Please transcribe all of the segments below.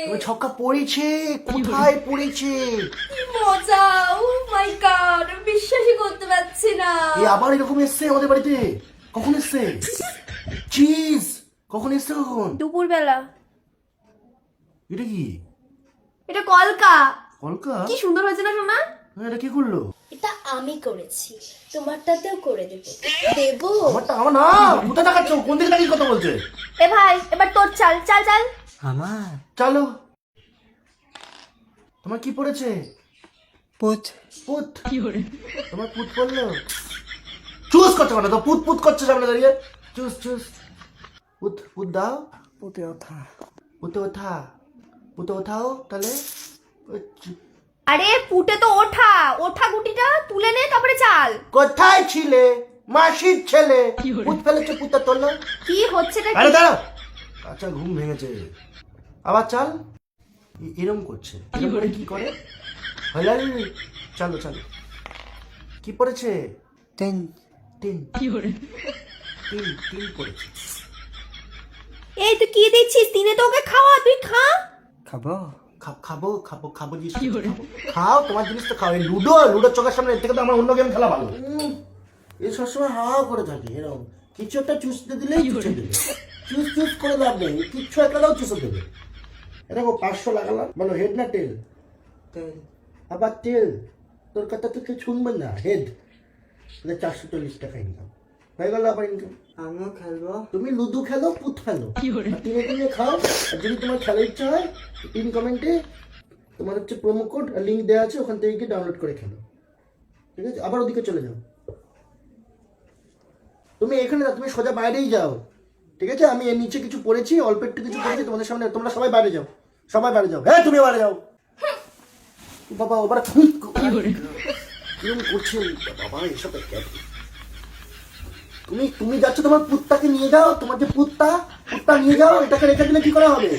তোমার ছক্কা পড়েছে, কোথায় পড়েছে? কি মজা! ও মাই গড, বিশ্বাসই করতে পারছি না। এই আবার এরকম এসছে আমাদের বাড়িতে? কখন এসছে? চিজ কখন এসছে? কখন? দুপুরবেলা। এটা কি? এটা কলকা। কলকা? কি সুন্দর হয়েছে না সোনা? এটা কি করলো? এটা আমি করেছি, তোমারটাতেও করে দেবো। দেবো? আমারটা আমার না, কোথায় দেখাচ্ছ? কোন দিকে দাঁড়িয়ে কথা বলছে? এ ভাই, এবার তোর চাল চাল চাল। আমার চলো। তোমার কি পড়েছে? পুত পুত। তোমার পুত পড়লো? চুজ করছে মানে তো পুত পুত করছে সামনে দাঁড়িয়ে। Choose choose. পুত পুত দাও। পুতে ওঠা পুতে ওঠা। পুতে ওঠাও তাহলে। আরে পুটে তো ওঠা, ওঠা গুটিটা তুলে নে তারপরে চাল। কোথায় ছিলে? মাসির ছেলে। পুত ফেলেছে, পুতটা তোলো। কি হচ্ছেটা আরে কি? দাঁড়াও। আচ্ছা ঘুম ভেঙেছে। আবার চাল। এরম করছে। এরম করে কি করে? হলাল। চলো চলো। কি পড়েছে? তিন তিন। তিন তিন পড়েছে। এই তুই কি দিচ্ছিস? তিনে তো ওকে খাওয়া, তুই খা। খাবো খাবো খাবো খাবো জিনিস খাবো। খাও, তোমার জিনিস তো খাও। এই লুডো লুডোর চোখের সামনে এর থেকে তো আমার অন্য গেম খেলা ভালো। এই সবসময় হাওয়া করে থাকে এরকম। কিছু একটা চুষতে দিলেই চুষে দেবে। চুষ চুষ করে লাভ নেই, কিচ্ছু একটাও চুষে দেবে। এরকম 500 লাগালাম, বলো হেড না টেল? তেল আবার টেল। তোর কথা তো কেউ শুনবে না। হেড 440 টাকা ইনকাম হয়ে গেল। আবার ইনকাম। আমিও খেলবো। তুমি লুডো খেলো, পুত খেলো, আর তিনে তিনে খাও। আর যদি তোমার খেলার ইচ্ছা হয়, পিন কমেন্টে তোমার হচ্ছে প্রোমো কোড আর লিঙ্ক দেওয়া আছে, ওখান থেকে গিয়ে ডাউনলোড করে খেলো। ঠিক আছে? আবার ওদিকে চলে যাও। তুমি এখানে না, তুমি সোজা বাইরেই যাও। ঠিক আছে? আমি এর নিচে কিছু পড়েছি, অল্প একটু কিছু পড়েছি তোমাদের সামনে। তোমরা সবাই বাইরে যাও, সবাই বাইরে যাও। হ্যাঁ তুমি বাইরে যাও। বাবা ওবার কিরম করছে বাবা এসব? তুমি তুমি যাচ্ছ তোমার পুত্তাকে নিয়ে যাও। তোমার যে পুত্তা নিয়ে যাও। এটাকে রেখে দিলে কি করে হবে?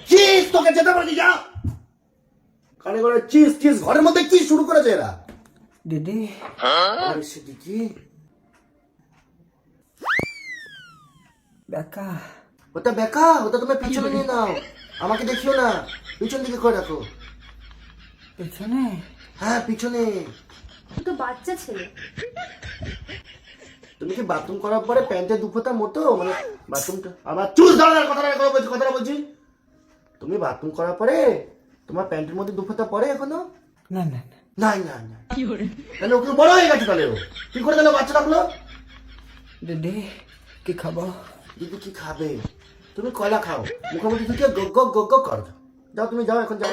চিজ তোকে যেতে পারি, যাও। কানে করে চিজ চিজ। ঘরের মধ্যে কি শুরু করেছে এরা? দিদি আরে সে দিদি, বেকা ওটা বেকা। ওটা তুমি পিছনে নিয়ে নাও, আমাকে দেখিও না। পিছন দিকে করে রাখো। পেছনে হ্যাঁ পিছনে। তুই তো বাচ্চা ছেলে। তুমি কি বাথরুম করার পরে প্যান্টে দুফোটা মতো মানে বাথরুমটা আমার চুল ধরার কথাটা বলছি। তুমি বাথরুম করার পরে তোমার প্যান্টের মধ্যে দুফোটা পরে এখনো? না না না নাই না না। তাহলে ওকে বড় হয়ে গেছে তাহলে। ও কি করে তাহলে বাচ্চা রাখলো? দিদি কি খাবো? দিদি কি খাবে? তুমি কলা খাও, মুখোমুখি ঢুকে গগ গগ গগ গগ কর। যাও তুমি যাও, এখন যাও।